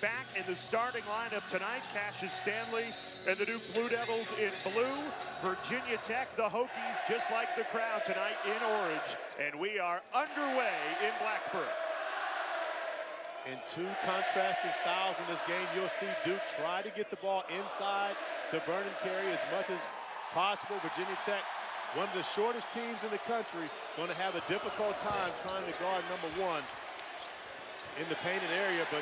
back in the starting lineup tonight. Cassius Stanley and the Duke Blue Devils in blue. Virginia Tech, the Hokies, just like the crowd tonight, in orange. And we are underway in Blacksburg. In two contrasting styles in this game, you'll see Duke try to get the ball inside to Vernon Carey as much as possible. Virginia Tech, one of the shortest teams in the country, going to have a difficult time trying to guard number one in the painted area. But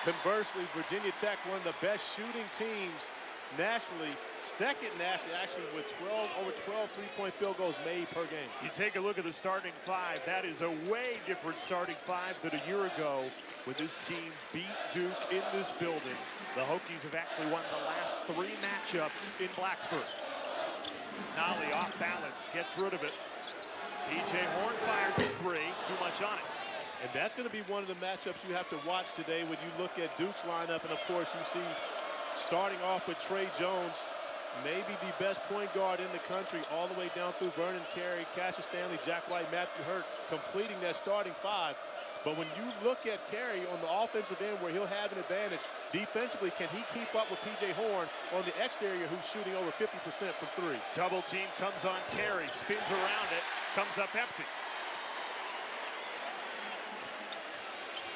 conversely, Virginia Tech, one of the best shooting teams nationally, second nationally, actually, with over 12 three-point field goals made per game. You take a look at the starting five. That is a way different starting five than a year ago when this team beat Duke in this building. The Hokies have actually won the last three matchups in Blacksburg. Nolly off balance, gets rid of it. P.J. Horn fires a three, too much on it. And that's going to be one of the matchups you have to watch today when you look at Duke's lineup. And, of course, you see starting off with Trey Jones, maybe the best point guard in the country, all the way down through Vernon Carey, Cassius Stanley, Jack White, Matthew Hurt, completing that starting five. But when you look at Carey on the offensive end where he'll have an advantage, defensively, can he keep up with P.J. Horn on the exterior who's shooting over 50% from three? Double team comes on Carey, spins around it, comes up empty.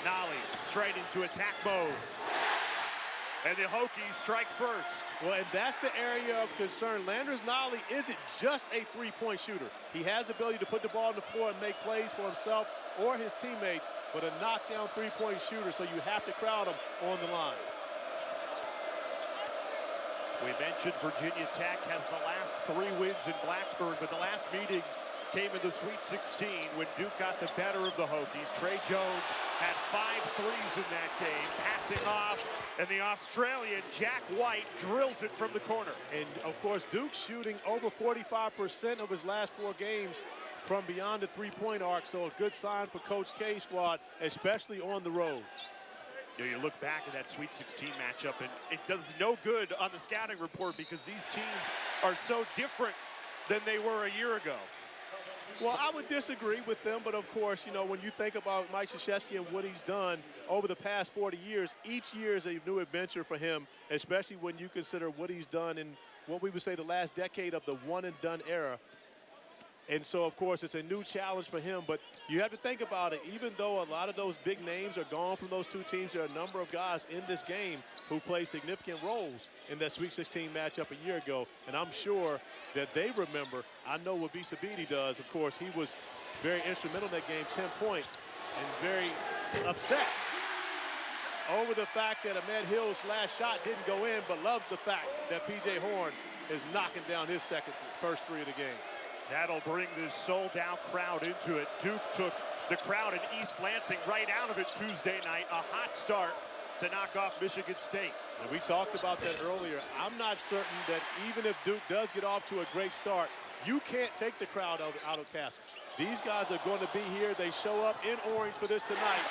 Nolly straight into attack mode. And the Hokies strike first. Well, and that's the area of concern. Landers Nolly isn't just a three-point shooter. He has the ability to put the ball on the floor and make plays for himself or his teammates, but a knockdown three-point shooter, so you have to crowd him on the line. We mentioned Virginia Tech has the last three wins in Blacksburg, but the last meeting came in the Sweet 16 when Duke got the better of the Hokies. Trey Jones had 5 threes in that game, passing off, and the Australian Jack White drills it from the corner. And, of course, Duke shooting over 45% of his last 4 games from beyond the three-point arc, so a good sign for Coach K's squad, especially on the road. You look back at that Sweet 16 matchup, and it does no good on the scouting report because these teams are so different than they were a year ago. Well, I would disagree with them, but of course, you know, when you think about Mike Krzyzewski and what he's done over the past 40 years, each year is a new adventure for him, especially when you consider what he's done in what we would say the last decade of the one-and-done era. And so, of course, it's a new challenge for him, but you have to think about it. Even though a lot of those big names are gone from those two teams, there are a number of guys in this game who play significant roles in that Sweet 16 matchup a year ago, and I'm sure that they remember. I know what Bisa Bede does. Of course, he was very instrumental in that game, 10 points, and very upset over the fact that Ahmed Hill's last shot didn't go in, but loves the fact that P.J. Horn is knocking down his first three of the game. That'll bring this sold-out crowd into it. Duke took the crowd in East Lansing right out of it Tuesday night. A hot start to knock off Michigan State. And we talked about that earlier. I'm not certain that even if Duke does get off to a great start, you can't take the crowd out of Castle. These guys are going to be here. They show up in orange for this tonight.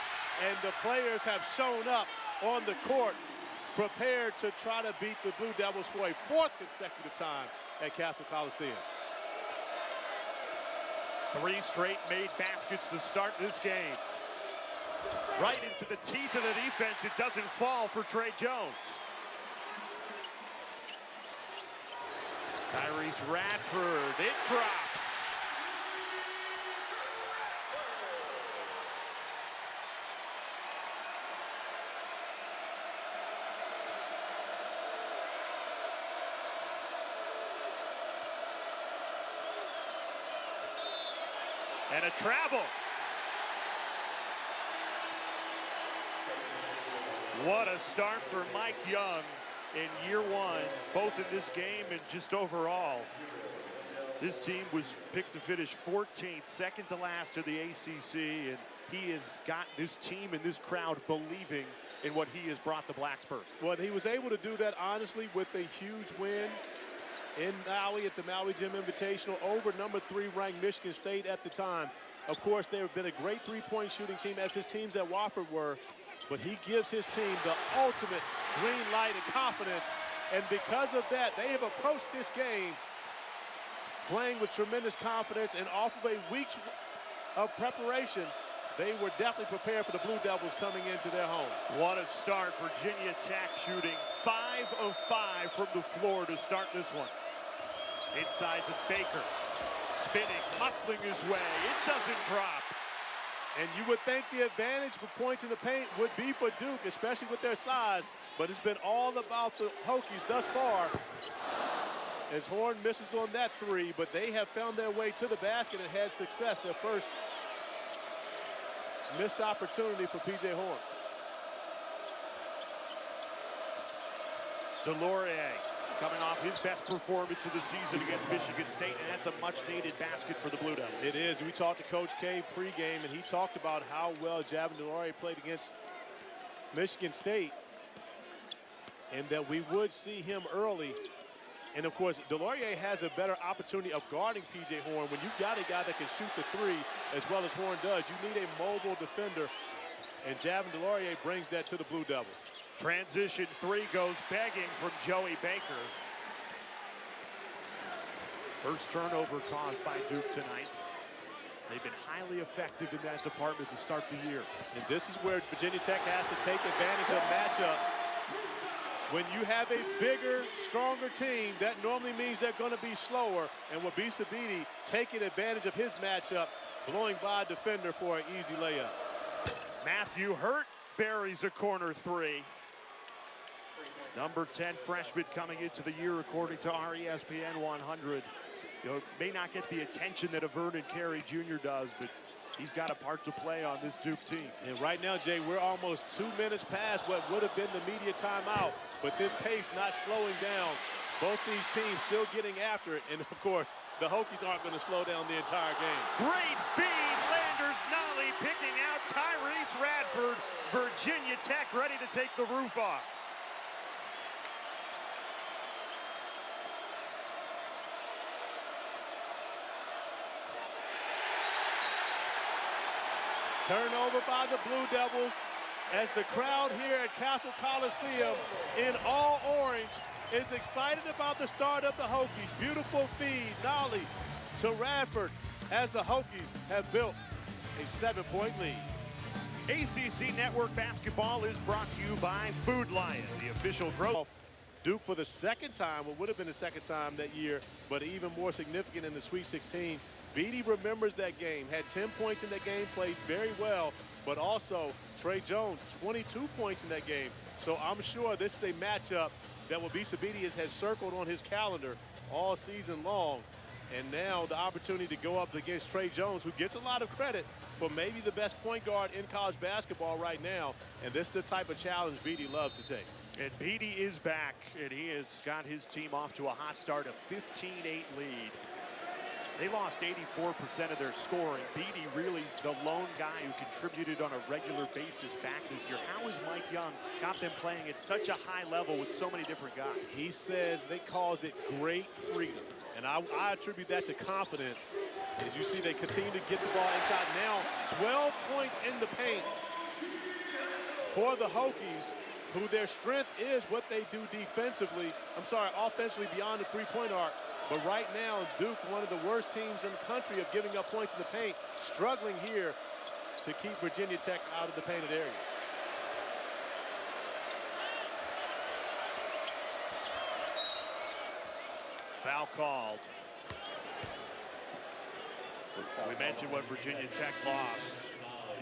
And the players have shown up on the court prepared to try to beat the Blue Devils for a 4th consecutive time at Castle Coliseum. 3 straight made baskets to start this game. Right into the teeth of the defense. It doesn't fall for Trey Jones. Tyrese Radford, it drops. And a travel. What a start for Mike Young in year 1, both in this game and just overall. This team was picked to finish 14th, second to last in the ACC, and he has got this team and this crowd believing in what he has brought to Blacksburg. Well, he was able to do that, honestly, with a huge win in Maui at the Maui Gym Invitational over number 3 ranked Michigan State at the time. Of course, they have been a great three-point shooting team, as his teams at Wofford were, but he gives his team the ultimate green light and confidence, and because of that, they have approached this game playing with tremendous confidence, and off of a week of preparation, they were definitely prepared for the Blue Devils coming into their home. What a start. Virginia Tech shooting 5 of 5 from the floor to start this one. Inside to Baker. Spinning, hustling his way. It doesn't drop. And you would think the advantage for points in the paint would be for Duke, especially with their size, but it's been all about the Hokies thus far. As Horn misses on that three, but they have found their way to the basket and had success. Their first missed opportunity for P.J. Horn. Delorier coming off his best performance of the season against Michigan State, and that's a much-needed basket for the Blue Devils. It is. We talked to Coach K pregame, and he talked about how well Javin Delorier played against Michigan State, and that we would see him early. And, of course, Delorier has a better opportunity of guarding P.J. Horn. When you've got a guy that can shoot the three as well as Horn does, you need a mobile defender, and Javin Delorier brings that to the Blue Devils. Transition three goes begging from Joey Baker. First turnover caused by Duke tonight. They've been highly effective in that department to start the year. And this is where Virginia Tech has to take advantage of matchups. When you have a bigger, stronger team, that normally means they're going to be slower. And Wabisa Bede taking advantage of his matchup, blowing by a defender for an easy layup. Matthew Hurt buries a corner three. Number 10 freshman coming into the year, according to our ESPN 100. May not get the attention that a Vernon Carey Jr. does, but he's got a part to play on this Duke team. And right now, Jay, we're almost 2 minutes past what would have been the media timeout, but this pace not slowing down. Both these teams still getting after it, and of course, the Hokies aren't going to slow down the entire game. Great feed, Landers Nolly picking out Tyrese Radford. Virginia Tech ready to take the roof off. Turnover by the Blue Devils as the crowd here at Castle Coliseum in all orange is excited about the start of the Hokies. Beautiful feed, Nolly to Radford as the Hokies have built a 7-point lead. ACC Network Basketball is brought to you by Food Lion, the official growth. Duke for the second time, what would have been the second time that year, but even more significant in the Sweet 16. Bede remembers that game, had 10 points in that game, played very well, but also Trey Jones, 22 points in that game. So I'm sure this is a matchup that Wabisa Bede has circled on his calendar all season long. And now the opportunity to go up against Trey Jones, who gets a lot of credit for maybe the best point guard in college basketball right now. And this is the type of challenge Bede loves to take. And Bede is back, and he has got his team off to a hot start, a 15-8 lead. They lost 84% of their scoring. Bede really the lone guy who contributed on a regular basis back this year. How has Mike Young got them playing at such a high level with so many different guys? He says they calls it great freedom. And I attribute that to confidence. As you see, they continue to get the ball inside. Now, 12 points in the paint for the Hokies, who their strength is what they do defensively. Offensively beyond the three-point arc. But right now, Duke, one of the worst teams in the country of giving up points in the paint, struggling here to keep Virginia Tech out of the painted area. Foul called. We mentioned what Virginia Tech lost.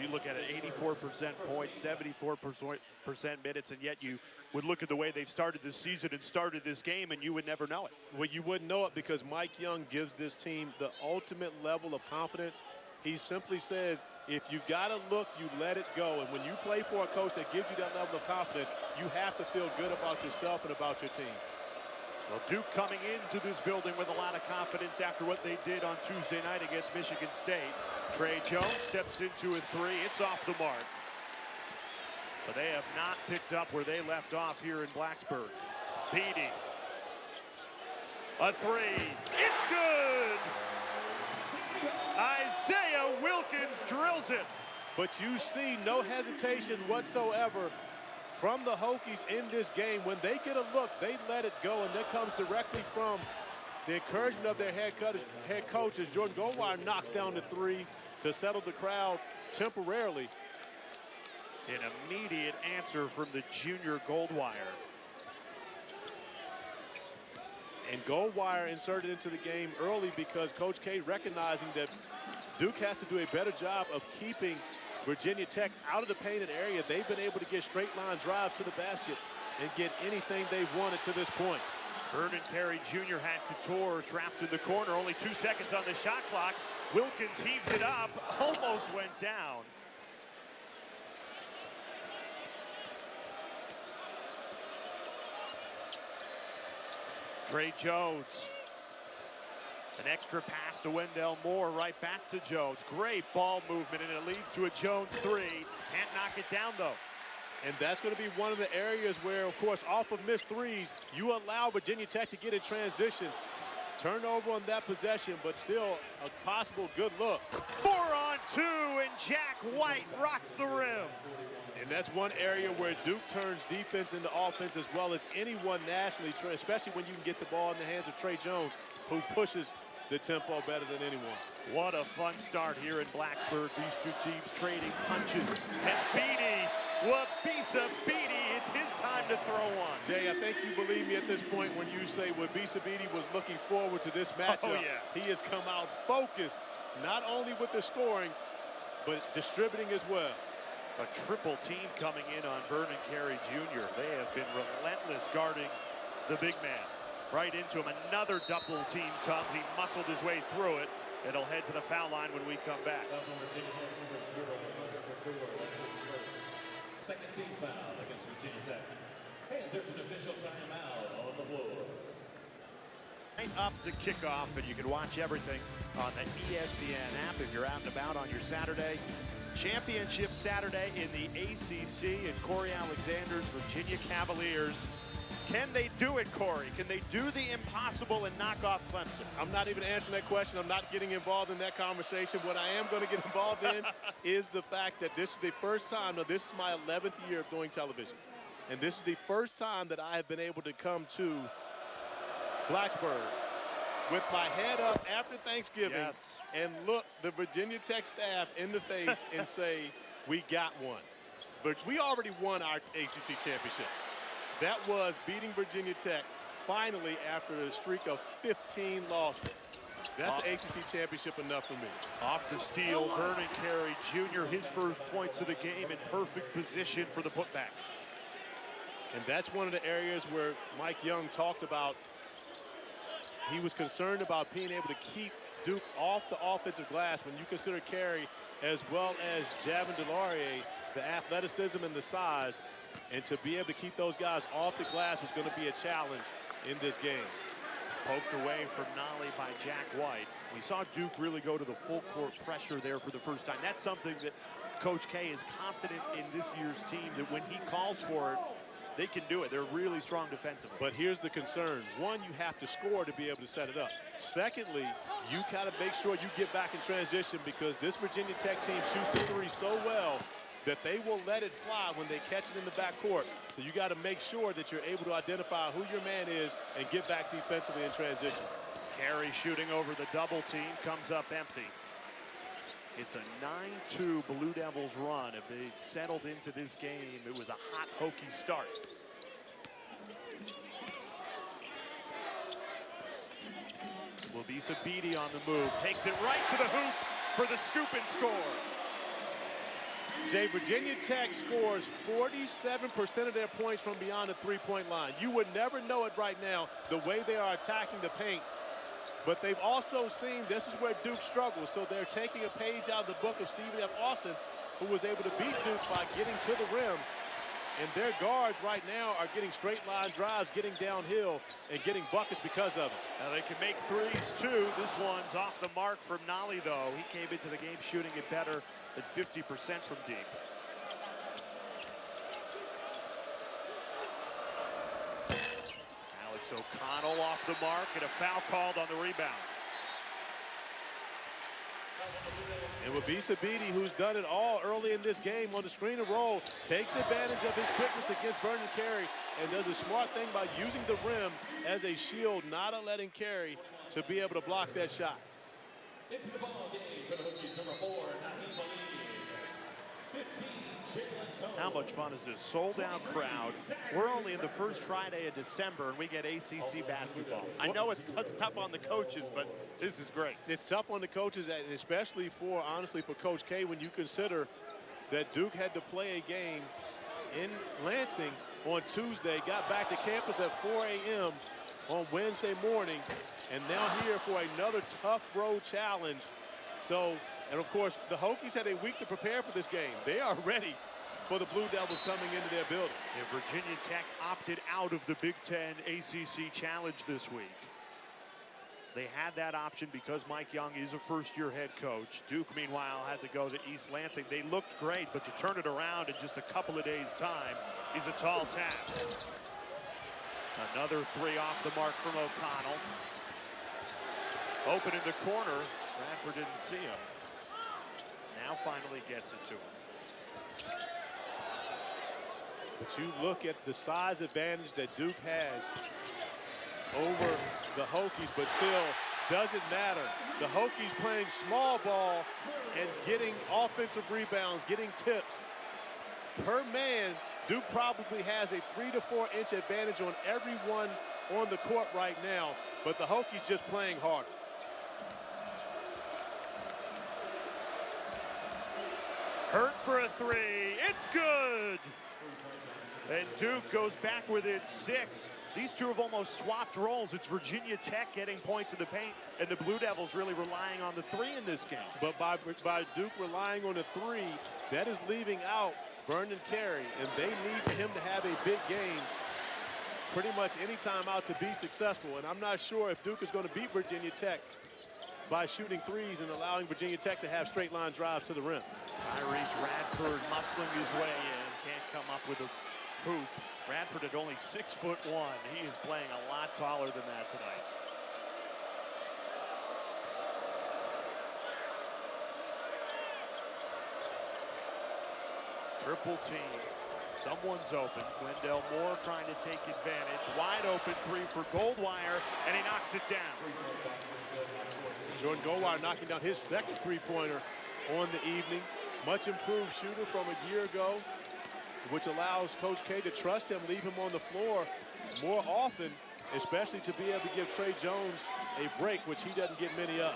You look at it, 84% points, 74% minutes, and yet you would look at the way they've started this season and started this game, and you would never know it. Well, you wouldn't know it because Mike Young gives this team the ultimate level of confidence. He simply says, if you've got to look, you let it go. And when you play for a coach that gives you that level of confidence, you have to feel good about yourself and about your team. Well, Duke coming into this building with a lot of confidence after what they did on Tuesday night against Michigan State. Trey Jones steps into a three. It's off the mark. But they have not picked up where they left off here in Blacksburg. Bede. A three. It's good! Isaiah Wilkins drills it. But you see no hesitation whatsoever from the Hokies in this game. When they get a look, they let it go, and that comes directly from the encouragement of their head coach as Jordan Goldwire knocks down the three to settle the crowd temporarily. An immediate answer from the junior Goldwire. And Goldwire inserted into the game early because Coach K recognizing that Duke has to do a better job of keeping Virginia Tech out of the painted area. They've been able to get straight line drives to the basket and get anything they've wanted to this point. Vernon Carey Jr. had Couture trapped in the corner. Only 2 seconds on the shot clock. Wilkins heaves it up. Almost went down. Trey Jones. An extra pass to Wendell Moore, right back to Jones. Great ball movement, and it leads to a Jones three. Can't knock it down, though. And that's going to be one of the areas where, of course, off of missed threes, you allow Virginia Tech to get in transition. Turnover on that possession, but still a possible good look. 4 on 2, and Jack White rocks the rim. And that's one area where Duke turns defense into offense as well as anyone nationally, especially when you can get the ball in the hands of Trey Jones, who pushes the tempo better than anyone. What a fun start here in Blacksburg. These two teams trading punches. And Beatty, Wabisa Beatty, it's his time to throw one. Jay, I think you believe me at this point when you say Wabisa Beatty was looking forward to this matchup. Oh, yeah. He has come out focused, not only with the scoring, but distributing as well. A triple team coming in on Vernon Carey Jr. They have been relentless guarding the big man. Right into him. Another double team comes. He muscled his way through it. It'll head to the foul line when we come back. Second team foul against Virginia Tech. And there's an official timeout on the floor. Right up to kickoff, and you can watch everything on the ESPN app if you're out and about on your Saturday. Championship Saturday in the ACC, and Corey Alexander's Virginia Cavaliers. Can they do it, Corey? Can they do the impossible and knock off Clemson? I'm not even answering that question. I'm not getting involved in that conversation. What I am going to get involved in is the fact that this is the first time, now this is my 11th year of doing television, and this is the first time that I have been able to come to Blacksburg with my head up after Thanksgiving and look the Virginia Tech staff in the face and say, we got one. But we already won our ACC championship. That was beating Virginia Tech finally after a streak of 15 losses. That's an ACC championship enough for me. Off the steal, Vernon Carey Jr., his first points of the game in perfect position for the putback. And that's one of the areas where Mike Young talked about he was concerned about being able to keep Duke off the offensive glass. When you consider Carey as well as Javin DeLaurier, the athleticism and the size, and to be able to keep those guys off the glass was going to be a challenge in this game. Poked away from Nolly by Jack White. We saw Duke really go to the full court pressure there for the first time. That's something that Coach K is confident in this year's team, that when he calls for it, they can do it. They're really strong defensively. But here's the concern. One, you have to score to be able to set it up. Secondly, you got to make sure you get back in transition, because this Virginia Tech team shoots the three so well that they will let it fly when they catch it in the backcourt. So you got to make sure that you're able to identify who your man is and get back defensively in transition. Carey shooting over the double team, comes up empty. It's a 9-2 Blue Devils run. If they settled into this game, it was a hot Hokie start. Wabisa Beatty on the move, takes it right to the hoop for the scoop and score. Jay, Virginia Tech scores 47% of their points from beyond the three-point line. You would never know it right now, the way they are attacking the paint. But they've also seen this is where Duke struggles. So they're taking a page out of the book of Stephen F. Austin, who was able to beat Duke by getting to the rim. And their guards right now are getting straight line drives, getting downhill, and getting buckets because of it. Now they can make threes too. This one's off the mark from Nolly, though. He came into the game shooting it better than 50% from deep. Alex O'Connell off the mark, and a foul called on the rebound. And Wabisa Beatty, who's done it all early in this game on the screen and roll, takes advantage of his quickness against Vernon Carey and does a smart thing by using the rim as a shield, not letting Carey to be able to block that shot. Into the ball game for the Hokies, number 4, Naheem Ali. How much fun is this? Sold-out crowd. We're only in the first Friday of December, and we get ACC basketball. I know it's tough on the coaches, but this is great. It's tough on the coaches, and especially honestly, for Coach K, when you consider that Duke had to play a game in Lansing on Tuesday, got back to campus at 4 a.m. on Wednesday morning, and now here for another tough road challenge. So, and of course, the Hokies had a week to prepare for this game. They are ready for the Blue Devils coming into their building. And Virginia Tech opted out of the Big Ten ACC Challenge this week. They had that option because Mike Young is a first-year head coach. Duke, meanwhile, had to go to East Lansing. They looked great, but to turn it around in just a couple of days' time is a tall task. Another three off the mark from O'Connell. Open in the corner. Radford didn't see him. Now finally gets it to him. But you look at the size advantage that Duke has over the Hokies, but still doesn't matter. The Hokies playing small ball and getting offensive rebounds, getting tips. Per man, Duke probably has a 3 to 4 inch advantage on everyone on the court right now, but the Hokies just playing harder. Hurt for a three. It's good. And Duke goes back within 6. These two have almost swapped roles. It's Virginia Tech getting points in the paint, and the Blue Devils really relying on the three in this game. But by Duke relying on the three, that is leaving out Vernon Carey, and they need him to have a big game pretty much any time out to be successful. And I'm not sure if Duke is going to beat Virginia Tech by shooting threes and allowing Virginia Tech to have straight line drives to the rim. Tyrese Radford muscling his way in, can't come up with a hoop. Radford at only 6'1". He is playing a lot taller than that tonight. Triple team. Someone's open. Wendell Moore trying to take advantage. Wide open three for Goldwire, and he knocks it down. Jordan Goldwire knocking down his second three-pointer on the evening. Much improved shooter from a year ago, which allows Coach K to trust him, leave him on the floor more often, especially to be able to give Trey Jones a break, which he doesn't get many of.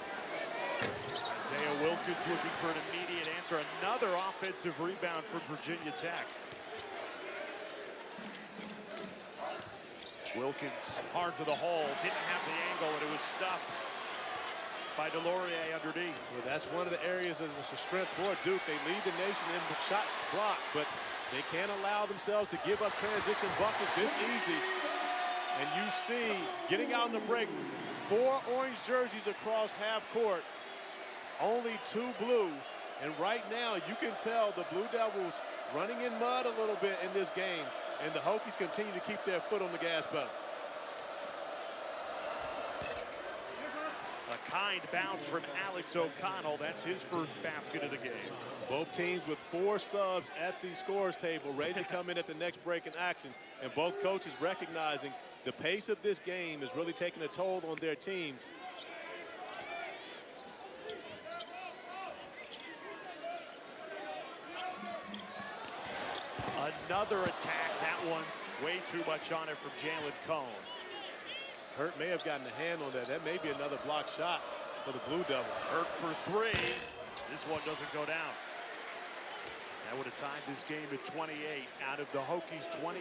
Isaiah Wilkins looking for an immediate answer. Another offensive rebound from Virginia Tech. Wilkins hard to the hole, didn't have the angle, and it was stuffed by Delorier underneath. Well, that's one of the areas that is a strength for Duke. They lead the nation in shot block, but they can't allow themselves to give up transition buckets this easy. And you see, getting out in the break, 4 orange jerseys across half court, only 2 blue. And right now, you can tell the Blue Devils running in mud a little bit in this game, and the Hokies continue to keep their foot on the gas pedal. A kind bounce from Alex O'Connell. That's his first basket of the game. Both teams with 4 subs at the scorers table, ready to come in at the next break in action. And both coaches recognizing the pace of this game is really taking a toll on their teams. Another attack. That one, way too much on it from Jalen Cone. Hurt may have gotten a hand on that. That may be another block shot for the Blue Devils. Hurt for 3. This one doesn't go down. That would have tied this game at 28. Out of the Hokies, 28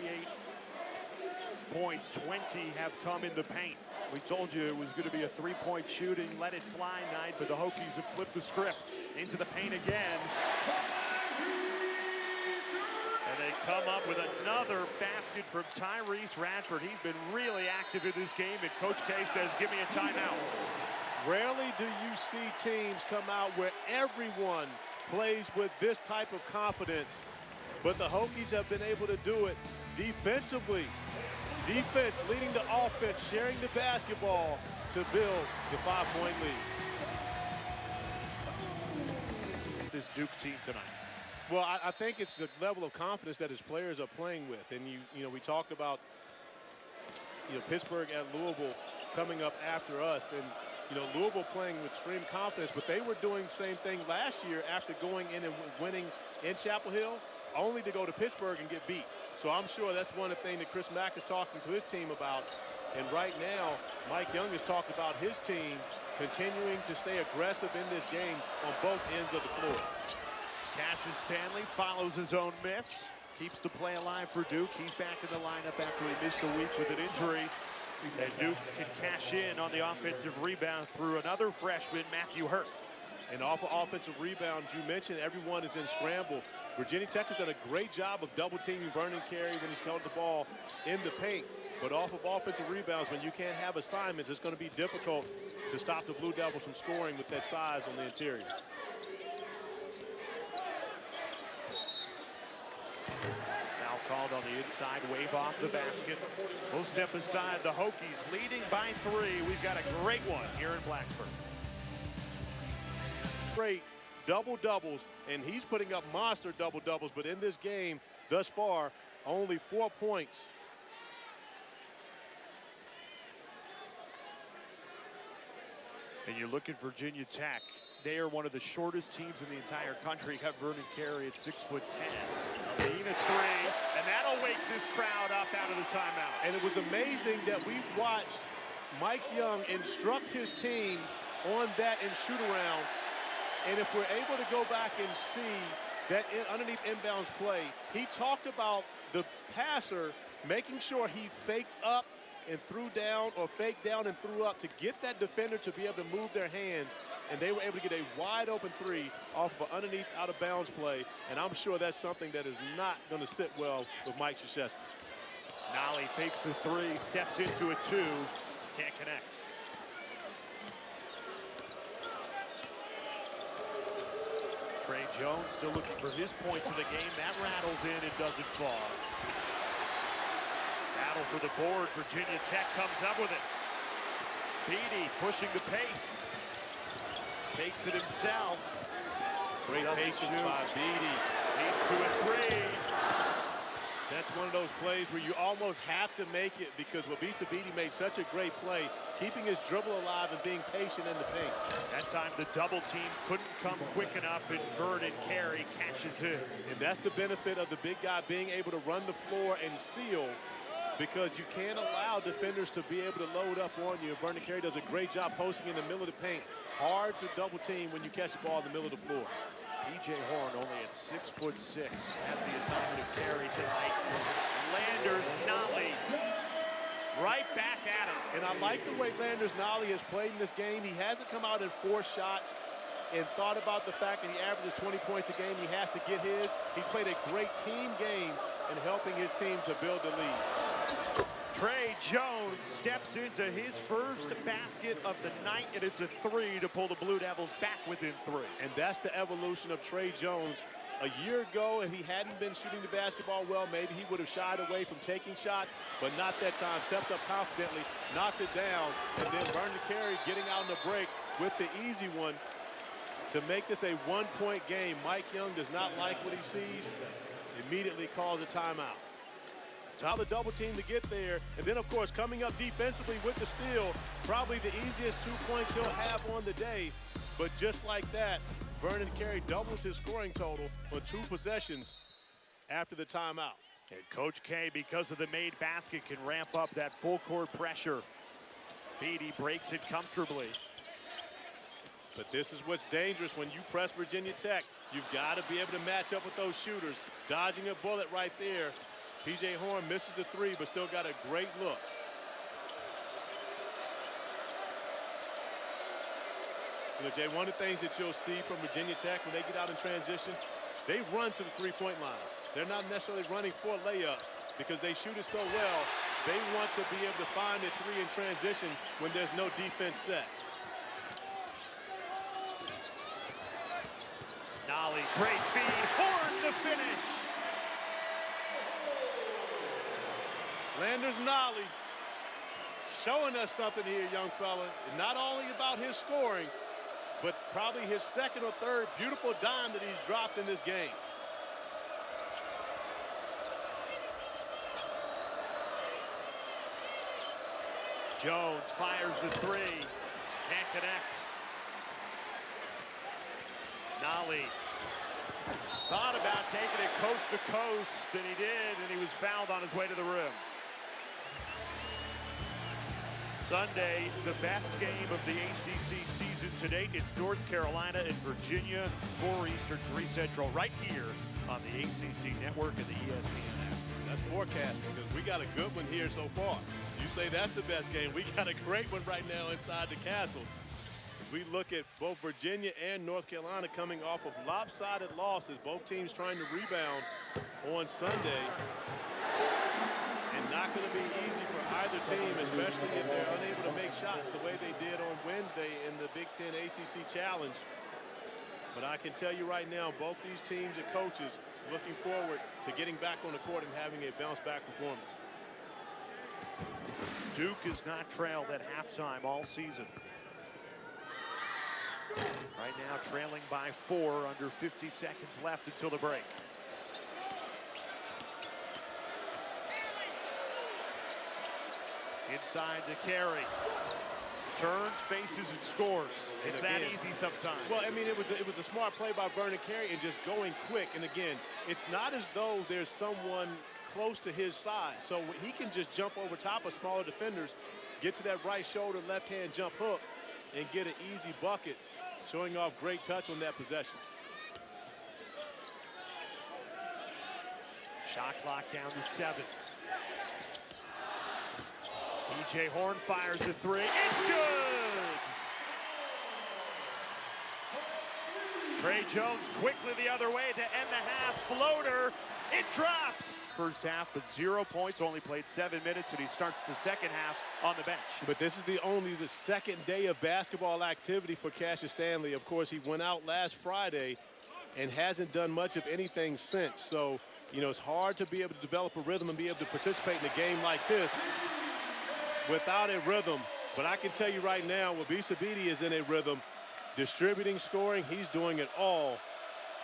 points, 20 have come in the paint. We told you it was going to be a 3-point shooting, let it fly night, but the Hokies have flipped the script. Into the paint again. And they come up with another basket from Tyrese Radford. He's been really active in this game, and Coach K says, give me a timeout. Rarely do you see teams come out where everyone plays with this type of confidence, but the Hokies have been able to do it defensively. Defense leading the offense, sharing the basketball to build the 5-point lead. This Duke team tonight. Well, I think it's the level of confidence that his players are playing with. And, you know, we talked about, Pittsburgh at Louisville coming up after us. And You know, Louisville playing with extreme confidence, but they were doing the same thing last year after going in and winning in Chapel Hill, only to go to Pittsburgh and get beat. So I'm sure that's one of the things that Chris Mack is talking to his team about. And right now, Mike Young has talked about his team continuing to stay aggressive in this game on both ends of the floor. Cassius Stanley follows his own miss, keeps the play alive for Duke. He's back in the lineup after he missed a week with an injury. And Duke can cash in on the offensive rebound through another freshman, Matthew Hurt. And off of offensive rebounds, you mentioned everyone is in scramble. Virginia Tech has done a great job of double-teaming Vernon Carey when he's held the ball in the paint. But off of offensive rebounds, when you can't have assignments, it's going to be difficult to stop the Blue Devils from scoring with that size on the interior. Foul called on the inside, wave off the basket. We'll step aside. The Hokies leading by 3. We've got a great one here in Blacksburg. Great double-doubles, and he's putting up monster double-doubles, but in this game, thus far, only 4 points. And you look at Virginia Tech. They are one of the shortest teams in the entire country. Got Vernon Carey at 6'10". Lean a 3, and that'll wake this crowd up out of the timeout. And it was amazing that we watched Mike Young instruct his team on that and shoot around. And if we're able to go back and see that underneath inbounds play, he talked about the passer making sure he faked up and threw down, or faked down and threw up, to get that defender to be able to move their hands. And they were able to get a wide open 3 off of an underneath out of bounds play. And I'm sure that's something that is not going to sit well with Mike Krzyzewski. Nolly fakes the 3, steps into a 2, can't connect. Trey Jones still looking for his points in the game. That rattles in, it doesn't fall. Battle for the board. Virginia Tech comes up with it. Beatty pushing the pace. Takes it himself. Great patience by Beatty. Leads to a 3. That's one of those plays where you almost have to make it, because Wabisa Beatty made such a great play, keeping his dribble alive and being patient in the paint. That time the double team couldn't come quick enough, and Vernon Carey catches it. And that's the benefit of the big guy being able to run the floor and seal, because you can't allow defenders to be able to load up on you. Vernon Carey does a great job posting in the middle of the paint. Hard to double team when you catch the ball in the middle of the floor. P.J. Horn, only at 6'6", has the assignment of Carey tonight. Landers Nolly right back at him. And I like the way Landers Nolly has played in this game. He hasn't come out and forced shots and thought about the fact that he averages 20 points a game. He has to get his. He's played a great team game in helping his team to build the lead. Trey Jones steps into his first basket of the night, and it's a 3 to pull the Blue Devils back within 3. And that's the evolution of Trey Jones. A year ago, if he hadn't been shooting the basketball well, maybe he would have shied away from taking shots, but not that time. Steps up confidently, knocks it down, and then Vernon Carey getting out in the break with the easy one to make this a one-point game. Mike Young does not like what he sees, immediately calls a timeout. Tell the double team to get there, and then, of course, coming up defensively with the steal, probably the easiest 2 points he'll have on the day. But just like that, Vernon Carey doubles his scoring total on 2 possessions after the timeout. And Coach K, because of the made basket, can ramp up that full court pressure. Beatty breaks it comfortably. But this is what's dangerous when you press Virginia Tech. You've got to be able to match up with those shooters. Dodging a bullet right there. P.J. Horn misses the 3, but still got a great look. You know, Jay, one of the things that you'll see from Virginia Tech when they get out in transition, they run to the three-point line. They're not necessarily running for layups because they shoot it so well. They want to be able to find the 3 in transition when there's no defense set. Nolly, great feed. Horn the finish. Landers Nolly showing us something here, young fella. Not only about his scoring, but probably his second or third beautiful dime that he's dropped in this game. Jones fires the 3. Can't connect. Nolly thought about taking it coast to coast, and he did, and he was fouled on his way to the rim. Sunday, the best game of the ACC season to date. It's North Carolina and Virginia, 4 Eastern, 3 Central, right here on the ACC Network and the ESPN app. That's forecasting, because we got a good one here so far. You say that's the best game. We got a great one right now inside the castle. As we look at both Virginia and North Carolina coming off of lopsided losses, both teams trying to rebound on Sunday. And not going to be easy for either team, especially if they're unable to make shots the way they did on Wednesday in the Big Ten ACC Challenge. But I can tell you right now, both these teams and coaches looking forward to getting back on the court and having a bounce-back performance. Duke has not trailed at halftime all season. Right now trailing by 4, under 50 seconds left until the break. Inside to Carey. Turns, faces, and scores. It's that easy sometimes. Well, I mean, it was a smart play by Vernon Carey and just going quick. And again, it's not as though there's someone close to his size. So he can just jump over top of smaller defenders, get to that right shoulder, left-hand jump hook, and get an easy bucket, showing off great touch on that possession. Shot clock down to 7. P.J. Horn fires a 3. It's good! Trey Jones quickly the other way to end the half. Floater. It drops. First half, but 0 points. Only played 7 minutes, and he starts the second half on the bench. But this is only the second day of basketball activity for Cassius Stanley. Of course, he went out last Friday and hasn't done much of anything since. So, you know, it's hard to be able to develop a rhythm and be able to participate in a game like this without a rhythm. But I can tell you right now, Wabisa Bede is in a rhythm. Distributing, scoring, he's doing it all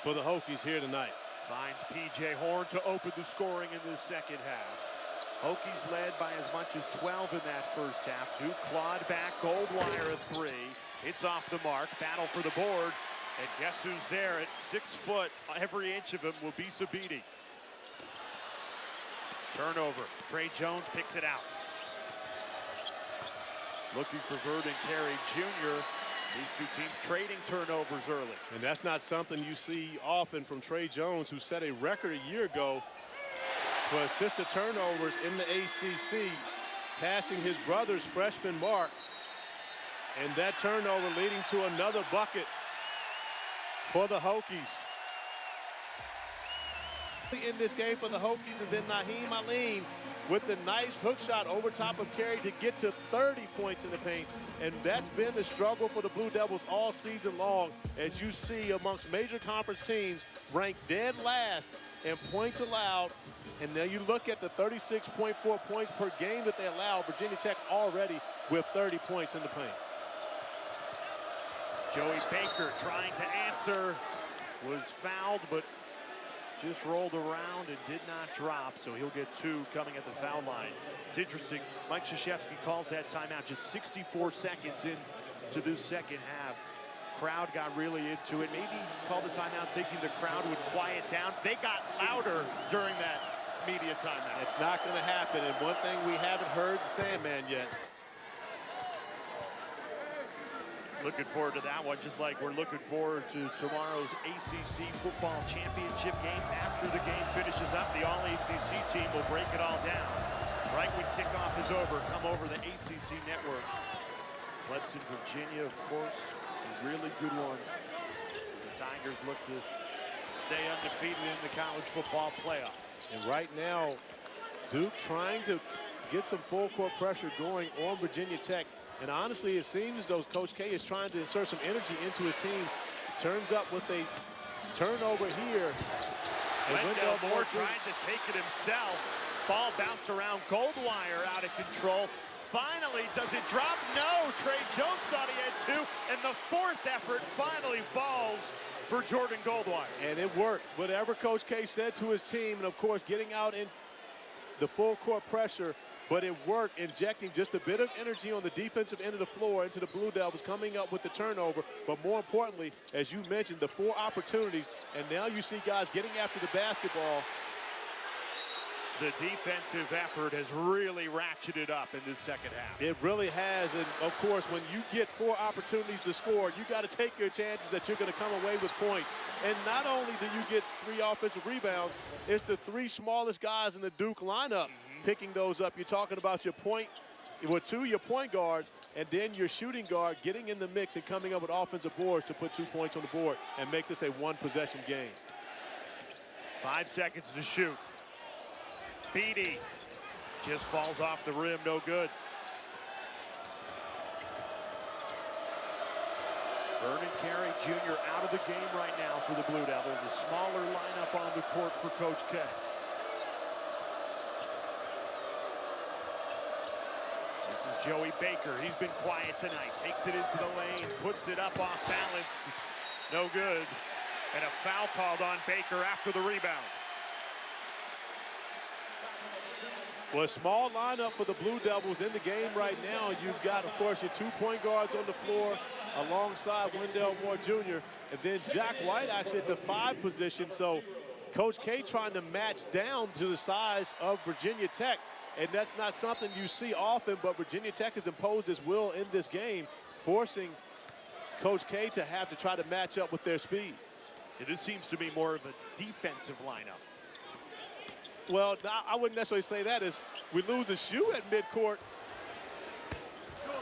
for the Hokies here tonight. Finds P.J. Horn to open the scoring in the second half. Hokies led by as much as 12 in that first half. Duke clawed back, Goldwire a 3. It's off the mark, battle for the board. And guess who's there at 6 foot, every inch of him, Wabisa Bede. Turnover, Trey Jones picks it out. Looking for Vernon Carey Jr. These two teams trading turnovers early. And that's not something you see often from Trey Jones, who set a record a year ago for assisted turnovers in the ACC, passing his brother's freshman mark. And that turnover leading to another bucket for the Hokies. In this game for the Hokies, and then Naheem Aline with the nice hook shot over top of Carey to get to 30 points in the paint. And that's been the struggle for the Blue Devils all season long, as you see amongst major conference teams ranked dead last in points allowed. And now you look at the 36.4 points per game that they allow. Virginia Tech already with 30 points in the paint. Joey Baker trying to answer, was fouled, but just rolled around and did not drop, so he'll get 2 coming at the foul line. It's interesting, Mike Krzyzewski calls that timeout just 64 seconds into this second half. Crowd got really into it. Maybe called the timeout thinking the crowd would quiet down. They got louder during that media timeout. It's not going to happen, and one thing we haven't heard the Sandman yet. Looking forward to that one, just like we're looking forward to tomorrow's ACC football championship game. After the game finishes up, the All-ACC team will break it all down. Right when kickoff is over, come over the ACC network. Clemson, Virginia, of course, a really good one. The Tigers look to stay undefeated in the college football playoff. And right now, Duke trying to get some full court pressure going on Virginia Tech. And honestly, it seems as though Coach K is trying to insert some energy into his team. Turns up with a turnover here. Wendell Moore tried to take it himself. Ball bounced around. Goldwire out of control. Finally, does it drop? No. Trey Jones thought he had 2. And the 4th effort finally falls for Jordan Goldwire. And it worked. Whatever Coach K said to his team, and of course, getting out in the full court pressure but it worked, injecting just a bit of energy on the defensive end of the floor into the Blue Devils, coming up with the turnover. But more importantly, as you mentioned, the 4 opportunities, and now you see guys getting after the basketball. The defensive effort has really ratcheted up in this second half. It really has, and of course, when you get 4 opportunities to score, you got to take your chances that you're going to come away with points. And not only do you get 3 offensive rebounds, it's the 3 smallest guys in the Duke lineup picking those up. You're talking about your point, with 2 your point guards, and then your shooting guard getting in the mix and coming up with offensive boards to put 2 points on the board and make this a 1-possession game. 5 seconds to shoot. Beatty just falls off the rim, no good. Vernon Carey Jr. out of the game right now for the Blue Devils. A smaller lineup on the court for Coach K. This is Joey Baker. He's been quiet tonight. Takes it into the lane, puts it up off balanced. No good. And a foul called on Baker after the rebound. Well, a small lineup for the Blue Devils in the game right now. You've got, of course, your 2 point guards on the floor alongside Wendell Moore Jr. And then Jack White actually at the 5 position. So Coach K trying to match down to the size of Virginia Tech. And that's not something you see often, but Virginia Tech has imposed its will in this game, forcing Coach K to have to try to match up with their speed. Yeah, this seems to be more of a defensive lineup. Well, I wouldn't necessarily say that. As we lose a shoe at midcourt.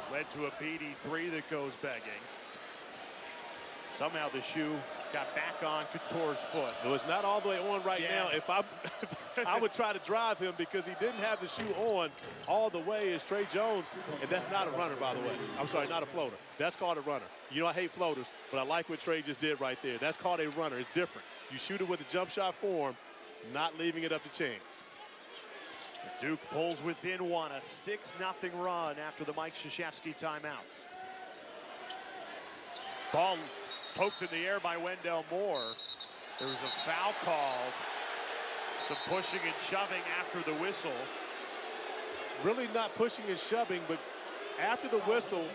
Led to a Beatty 3 that goes begging. Somehow the shoe got back on Couture's foot. No, it's not all the way on right now. If I would try to drive him because he didn't have the shoe on all the way as Trey Jones, and that's not a runner, by the way. I'm sorry, not a floater. That's called a runner. You know, I hate floaters, but I like what Trey just did right there. That's called a runner. It's different. You shoot it with a jump shot form, not leaving it up to chance. Duke pulls within 1, a 6-0 run after the Mike Krzyzewski timeout. Ball poked in the air by Wendell Moore. There was a foul called. Some pushing and shoving after the whistle. Really not pushing and shoving, but after the whistle,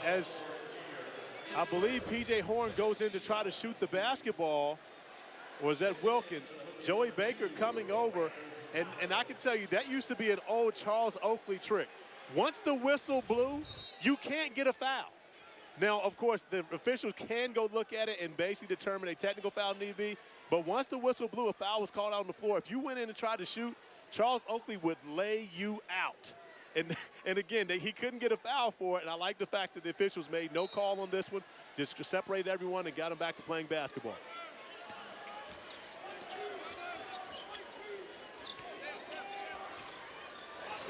as I believe P.J. Horn goes in to try to shoot the basketball, or is that Wilkins? Joey Baker coming over, and I can tell you that used to be an old Charles Oakley trick. Once the whistle blew, you can't get a foul. Now, of course, the officials can go look at it and basically determine a technical foul need be, but once the whistle blew, a foul was called out on the floor. If you went in and tried to shoot, Charles Oakley would lay you out. And again, he couldn't get a foul for it, and I like the fact that the officials made no call on this one, just separated everyone and got them back to playing basketball.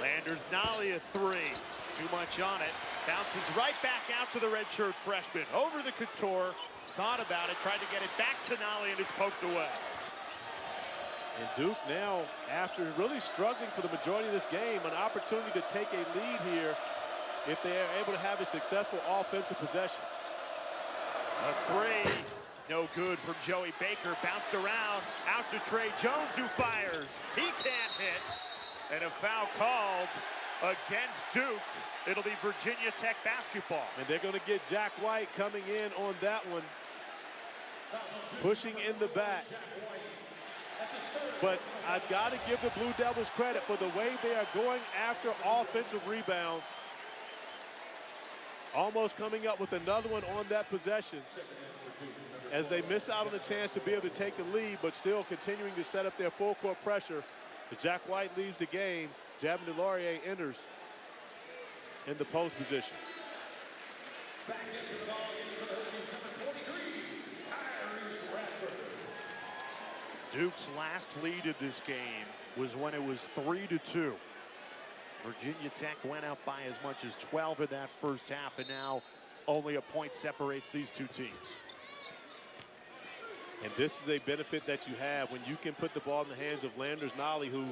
Landers Nolly a 3. Too much on it. Bounces right back out to the redshirt freshman. Over the Couture. Thought about it. Tried to get it back to Nolly, and it's poked away. And Duke now, after really struggling for the majority of this game, an opportunity to take a lead here if they are able to have a successful offensive possession. A 3. No good from Joey Baker. Bounced around. Out to Trey Jones, who fires. He can't hit. And a foul called against Duke. It'll be Virginia Tech basketball. And they're going to get Jack White coming in on that one. Pushing in the back. But I've got to give the Blue Devils credit for the way they are going after offensive rebounds. Almost coming up with another one on that possession as they miss out on a chance to be able to take the lead, but still continuing to set up their full court pressure. Jack White leaves the game. Javin DeLaurier enters in the post position. Duke's last lead of this game was when it was 3-2. Virginia Tech went out by as much as 12 in that first half, and now only a point separates these two teams. And this is a benefit that you have when you can put the ball in the hands of Landers Nolly, who,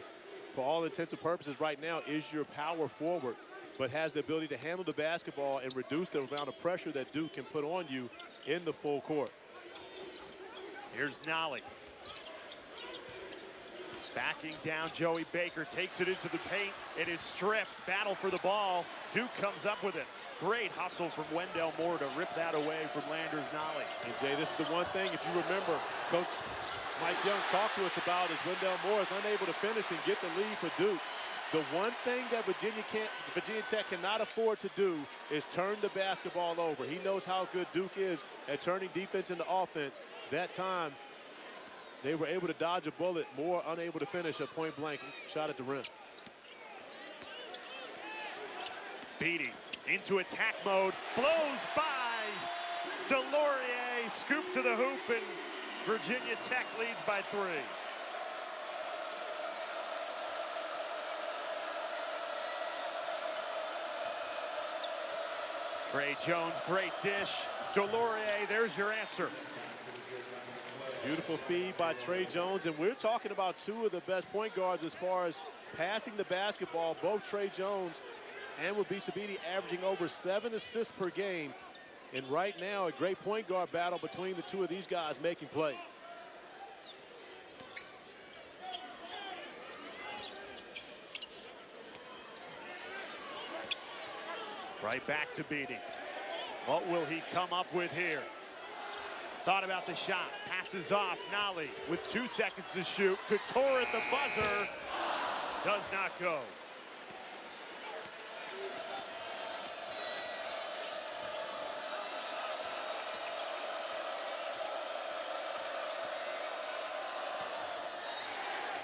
for all intents and purposes right now, is your power forward, but has the ability to handle the basketball and reduce the amount of pressure that Duke can put on you in the full court. Here's Nolly. Backing down, Joey Baker takes it into the paint. It is stripped. Battle for the ball. Duke comes up with it. Great hustle from Wendell Moore to rip that away from Landers Nolley. And Jay, this is the one thing, if you remember, Coach Mike Young talked to us about is Wendell Moore is unable to finish and get the lead for Duke. The one thing that Virginia Tech cannot afford to do is turn the basketball over. He knows how good Duke is at turning defense into offense. That time, they were able to dodge a bullet. Moore unable to finish a point-blank shot at the rim. Beatty into attack mode, blows by DeLaurier, scoop to the hoop, and Virginia Tech leads by 3. Trey Jones, great dish. DeLaurier, there's your answer. Beautiful feed by Trey Jones, and we're talking about 2 of the best point guards as far as passing the basketball. Both Trey Jones and Wabisa Bede averaging over 7 assists per game. And right now, a great point guard battle between the 2 of these guys making plays. Right back to Beatty. What will he come up with here? Thought about the shot, passes off. Nolley with 2 seconds to shoot. Couture at the buzzer, does not go.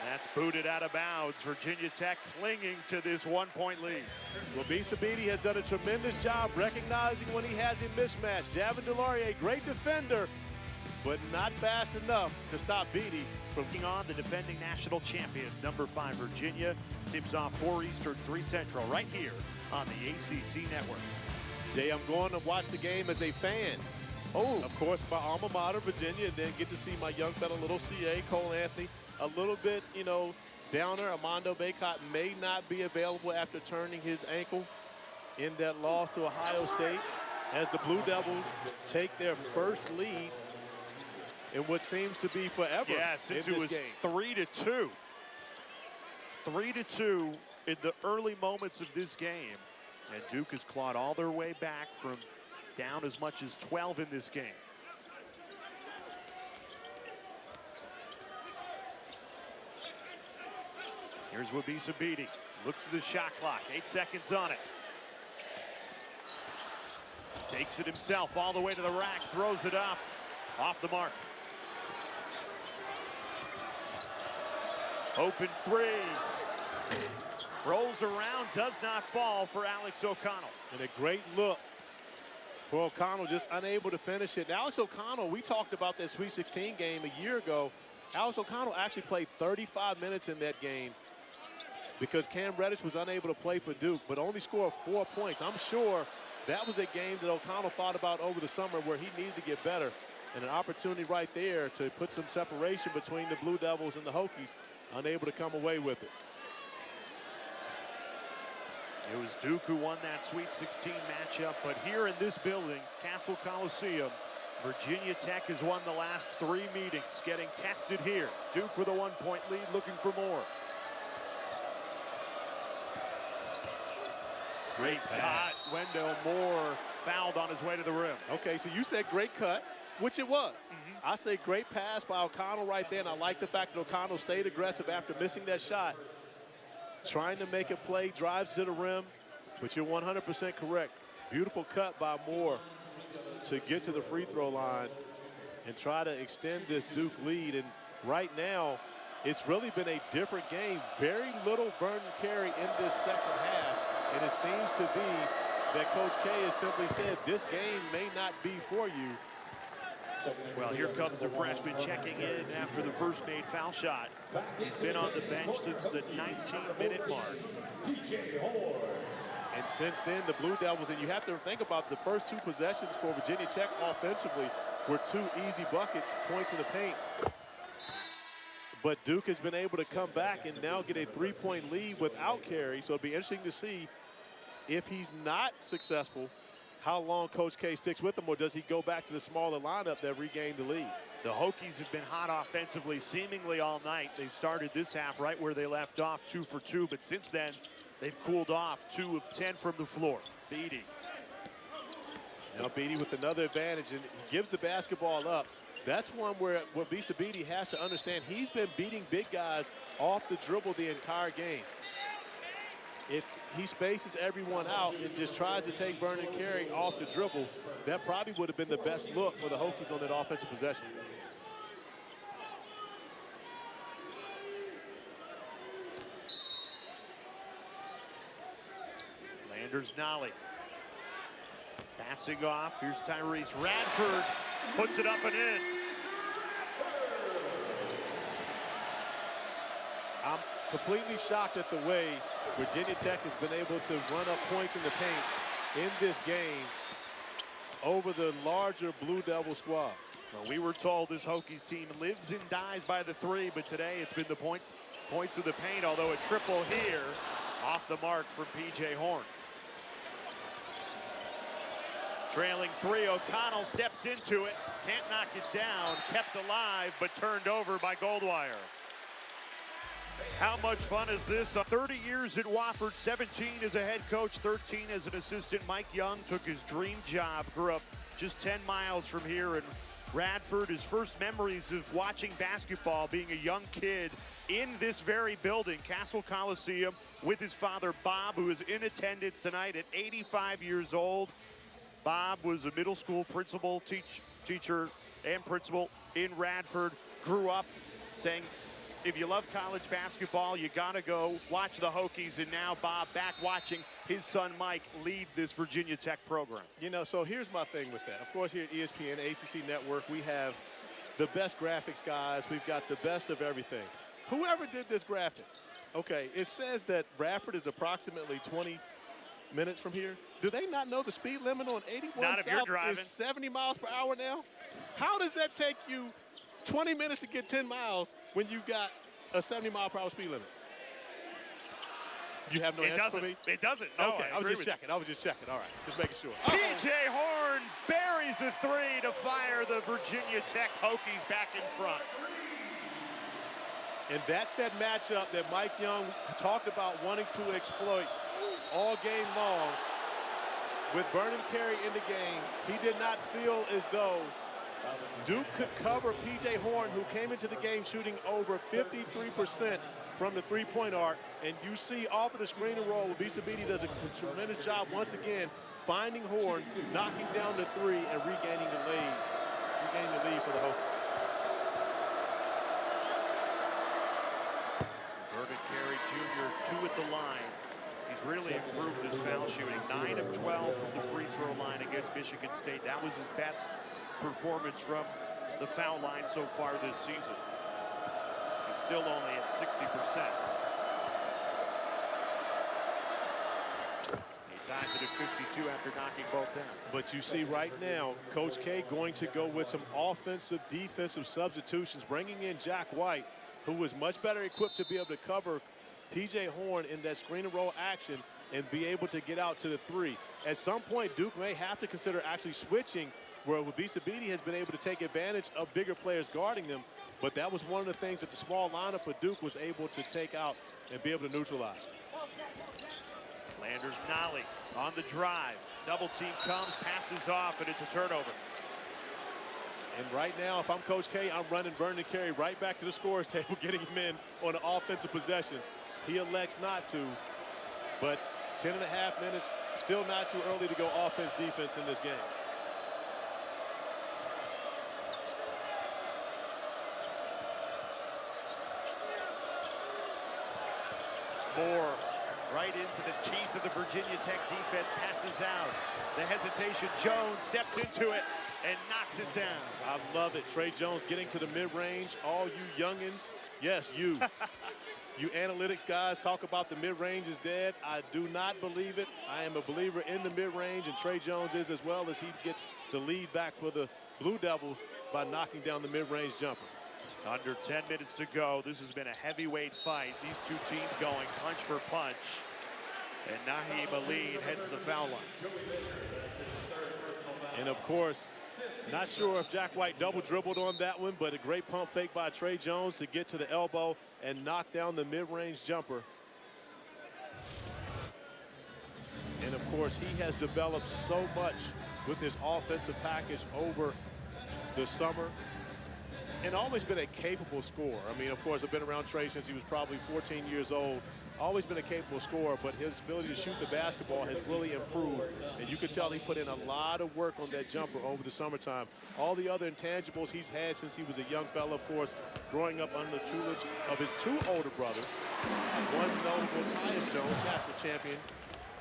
That's booted out of bounds. Virginia Tech clinging to this 1-point lead. Wabisa Bede has done a tremendous job recognizing when he has a mismatch. Javin DeLaurier, great defender, but not fast enough to stop Beatty from Taking on the defending national champions, number 5 Virginia. Tips off 4 Eastern, 3 Central, right here on the ACC Network. Jay, I'm going to watch the game as a fan. Oh, of course, my alma mater, Virginia, and then get to see my young fellow, little CA, Cole Anthony, a little bit, downer. Armando Bacot may not be available after turning his ankle in that loss to Ohio State as the Blue Devils take their first lead in what seems to be forever. Yeah, since it was game. 3-2. 3-2 in the early moments of this game. And Duke has clawed all their way back from down as much as 12 in this game. Here's Wabisa Bede. Looks at the shot clock. 8 seconds on it. Takes it himself all the way to the rack. Throws it up. Off the mark. Open 3. Rolls around. Does not fall for Alex O'Connell. And a great look for O'Connell, just unable to finish it. And Alex O'Connell, we talked about that Sweet 16 game a year ago. Alex O'Connell actually played 35 minutes in that game because Cam Reddish was unable to play for Duke, but only scored 4 points. I'm sure that was a game that O'Connell thought about over the summer where he needed to get better, and an opportunity right there to put some separation between the Blue Devils and the Hokies, unable to come away with it. It was Duke who won that Sweet 16 matchup, but here in this building, Castle Coliseum, Virginia Tech has won the last 3 meetings, getting tested here. Duke with a 1-point lead, looking for more. Great cut. Wendell Moore fouled on his way to the rim. Okay, so you said great cut, which it was. I say great pass by O'Connell right there, and I like the fact that O'Connell stayed aggressive after missing that shot. Trying to make a play, drives to the rim, but you're 100% correct. Beautiful cut by Moore to get to the free throw line and try to extend this Duke lead. And right now, it's really been a different game. Very little Vernon Carey in this second half, and it seems to be that Coach K has simply said this game may not be for you. Well, here comes the freshman checking in after the first made foul shot. He's been on the bench since the 19-minute mark. And since then, the Blue Devils, and you have to think about the first 2 possessions for Virginia Tech offensively were 2 easy buckets, points in the paint. But Duke has been able to come back and now get a 3-point lead without Carey. So it'll be interesting to see if he's not successful, how long Coach K sticks with them, or does he go back to the smaller lineup that regained the lead? The Hokies have been hot offensively seemingly all night. They started this half right where they left off, 2 for 2, but since then, they've cooled off, 2 of 10 from the floor. Beatty. Now Beatty with another advantage, and he gives the basketball up. That's one where Bisa Beatty has to understand he's been beating big guys off the dribble the entire game. If he spaces everyone out and just tries to take Vernon Carey off the dribble, that probably would have been the best look for the Hokies on that offensive possession. Landers Nolly. Passing off, here's Tyrese Radford, puts it up and in. I'm completely shocked at the way Virginia Tech has been able to run up points in the paint in this game over the larger Blue Devil squad. Well, we were told this Hokies team lives and dies by the 3, but today it's been the points of the paint, although a triple here off the mark from P.J. Horn. Trailing 3, O'Connell steps into it, can't knock it down, kept alive, but turned over by Goldwire. How much fun is this? 30 years at Wofford, 17 as a head coach, 13 as an assistant. Mike Young took his dream job, grew up just 10 miles from here in Radford. His first memories of watching basketball being a young kid in this very building, Castle Coliseum, with his father Bob, who is in attendance tonight at 85 years old. Bob was a middle school principal, teacher and principal in Radford. Grew up saying, if you love college basketball, you gotta go watch the Hokies. And now Bob back watching his son Mike lead this Virginia Tech program. You know, so here's my thing with that. Of course, here at ESPN, ACC Network, we have the best graphics guys. We've got the best of everything. Whoever did this graphic, okay, it says that Radford is approximately 20 minutes from here. Do they not know the speed limit on 81 Not if you're South driving. is 70 miles per hour now? How does that take you 20 minutes to get 10 miles when you've got a 70 mile per hour speed limit? You have no answer for me? It doesn't. No, Okay, I was just checking. All right, just making sure. P.J. Horn buries a 3 to fire the Virginia Tech Hokies back in front. And that's that matchup that Mike Young talked about wanting to exploit all game long. With Vernon Carey in the game, he did not feel as though Duke could cover P.J. Horn, who came into the game shooting over 53% from the three-point arc. And you see off of the screen and roll, Bisa Beatty does a tremendous job once again finding Horn, knocking down the 3, and regaining the lead for the Hokies. Vernon Carey Jr., 2 at the line. He's really improved his foul shooting. 9 of 12 from the free throw line against Michigan State. That was his best performance from the foul line so far this season. He's still only at 60%. He ties it at 52 after knocking both down. But you see right now, Coach K going to go with some offensive, defensive substitutions, bringing in Jack White, who was much better equipped to be able to cover P.J. Horn in that screen and roll action and be able to get out to the 3. At some point, Duke may have to consider actually switching, where Bisa Beatty has been able to take advantage of bigger players guarding them, but that was one of the things that the small lineup of Duke was able to take out and be able to neutralize. Landers Nolly on the drive. Double team comes, passes off, and it's a turnover. And right now, if I'm Coach K, I'm running Vernon Carey right back to the scorer's table, getting him in on an offensive possession. He elects not to, but 10.5 minutes, still not too early to go offense, defense in this game. Moore right into the teeth of the Virginia Tech defense, passes out. The hesitation, Jones steps into it and knocks it down. I love it. Trey Jones getting to the mid-range. All you youngins, yes, you. You analytics guys talk about the mid-range is dead. I do not believe it. I am a believer in the mid-range, and Trey Jones is as well, as he gets the lead back for the Blue Devils by knocking down the mid-range jumper. Under 10 minutes to go. This has been a heavyweight fight. These two teams going punch for punch. And Naheem Aline heads to the foul line. And of course, not sure if Jack White double dribbled on that one, but a great pump fake by Trey Jones to get to the elbow and knock down the mid-range jumper. And of course, he has developed so much with his offensive package over the summer and always been a capable scorer. I mean, of course, I've been around Trey since he was probably 14 years old. Always been a capable scorer, but his ability to shoot the basketball has really improved. And you can tell he put in a lot of work on that jumper over the summertime. All the other intangibles he's had since he was a young fellow, of course, growing up under the tutelage of his two older brothers. One notable, Tyus Jones, national champion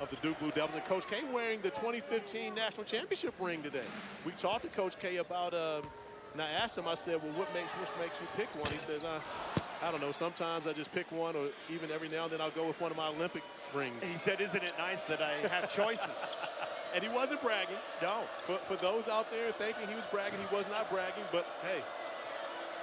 of the Duke Blue Devils, and Coach K wearing the 2015 national championship ring today. We talked to Coach K about, and I asked him, I said, well, which makes you pick one? He says, I don't know, sometimes I just pick one, or even every now and then I'll go with one of my Olympic rings. He said, isn't it nice that I have choices? And he wasn't bragging. No. For those out there thinking he was bragging, he was not bragging, but hey,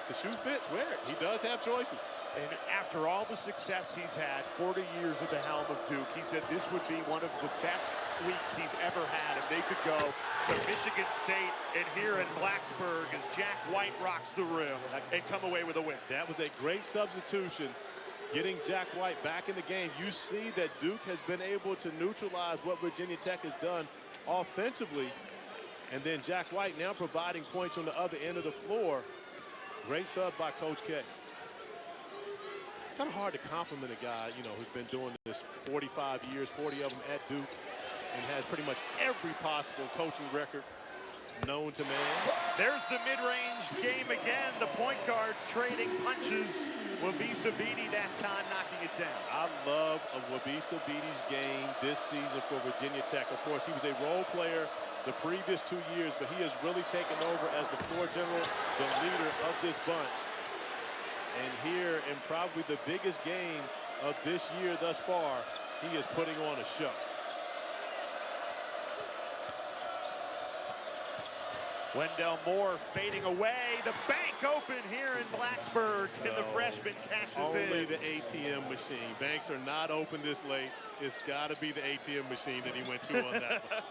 the shoe fits, wear it. He does have choices. And after all the success he's had, 40 years at the helm of Duke, he said this would be one of the best weeks he's ever had if they could go to Michigan State and here in Blacksburg as Jack White rocks the rim and come away with a win. That was a great substitution, getting Jack White back in the game. You see that Duke has been able to neutralize what Virginia Tech has done offensively, and then Jack White now providing points on the other end of the floor. Great sub by Coach K. It's kind of hard to compliment a guy, you know, who's been doing this 45 years, 40 of them at Duke, and has pretty much every possible coaching record known to man. There's the mid-range game again. The point guards trading punches. Wabisa Bede that time knocking it down. I love Wabisa Bede's game this season for Virginia Tech. Of course, he was a role player the previous 2 years, but he has really taken over as the floor general, the leader of this bunch. And here, in probably the biggest game of this year thus far, he is putting on a show. Wendell Moore fading away. The bank open here in Blacksburg, and the freshman cashes in. Only the ATM machine. Banks are not open this late. It's got to be the ATM machine that he went to on that one.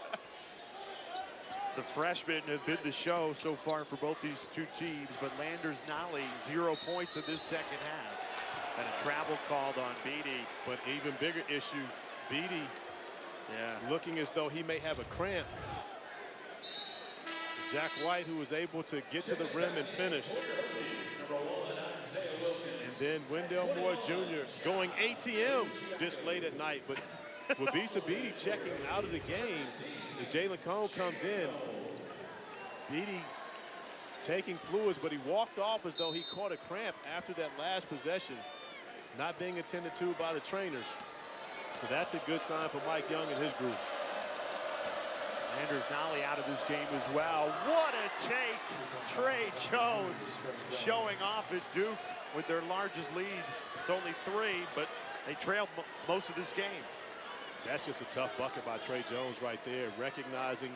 The freshmen have been the show so far for both these two teams, but Landers Nolly, 0 points in this second half. And a travel called on Bede. But even bigger issue, Bede looking as though he may have a cramp. Jack White, who was able to get to the rim and finish. And then Wendell Moore Jr. going ATM this late at night, but Wabisa Bede checking out of the game as Jalen Cone comes in. Bede taking fluids, but he walked off as though he caught a cramp after that last possession, not being attended to by the trainers. So that's a good sign for Mike Young and his group. Landers Nolly out of this game as well. What a take. Trey Jones showing off at Duke with their largest lead. It's only 3, but they trailed most of this game. That's just a tough bucket by Trey Jones right there, recognizing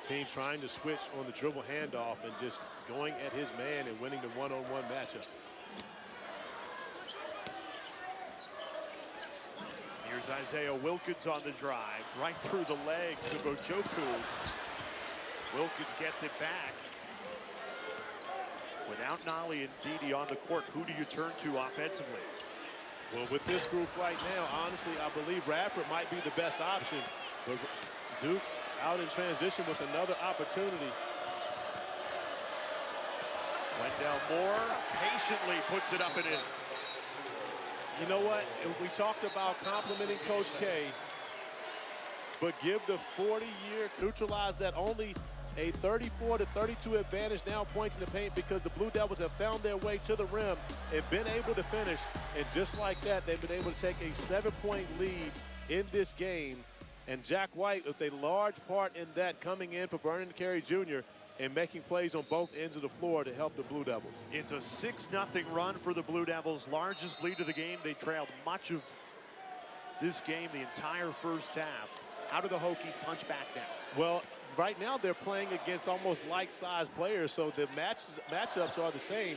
team trying to switch on the dribble handoff and just going at his man and winning the one-on-one matchup. Here's Isaiah Wilkins on the drive, right through the legs of Ojoku. Wilkins gets it back. Without Nolly and Bede on the court, who do you turn to offensively? Well, with this group right now, honestly, I believe Radford might be the best option. But Duke out in transition with another opportunity. Wendell Moore patiently puts it up and in. You know what? We talked about complimenting Coach K, but give the 40-year, neutralize that only a 34-32 advantage now, points in the paint, because the Blue Devils have found their way to the rim and been able to finish. And just like that, they've been able to take a 7-point lead in this game. And Jack White with a large part in that, coming in for Vernon Carey Jr. and making plays on both ends of the floor to help the Blue Devils. It's a 6-0 run for the Blue Devils, largest lead of the game. They trailed much of this game, the entire first half. How do the Hokies punch back now? Well, right now they're playing against almost like-sized players, so the matchups are the same,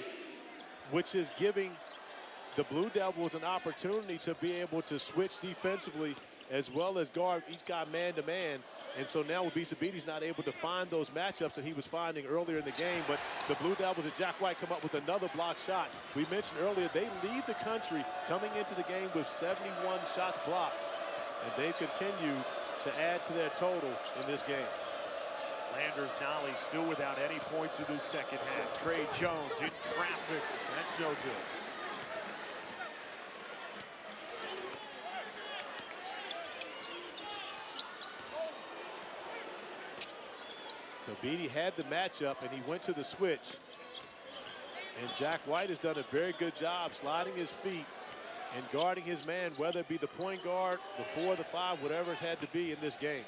which is giving the Blue Devils an opportunity to be able to switch defensively as well as guard each guy man-to-man. And so now Abisabiti's not able to find those matchups that he was finding earlier in the game. But the Blue Devils and Jack White come up with another block shot. We mentioned earlier they lead the country coming into the game with 71 shots blocked. And they continue to add to their total in this game. Landers Nolly still without any points in the second half. Trey Jones in traffic. That's no good. So Beatty had the matchup, and he went to the switch. And Jack White has done a very good job sliding his feet and guarding his man, whether it be the point guard, the 4, the 5, whatever it had to be in this game.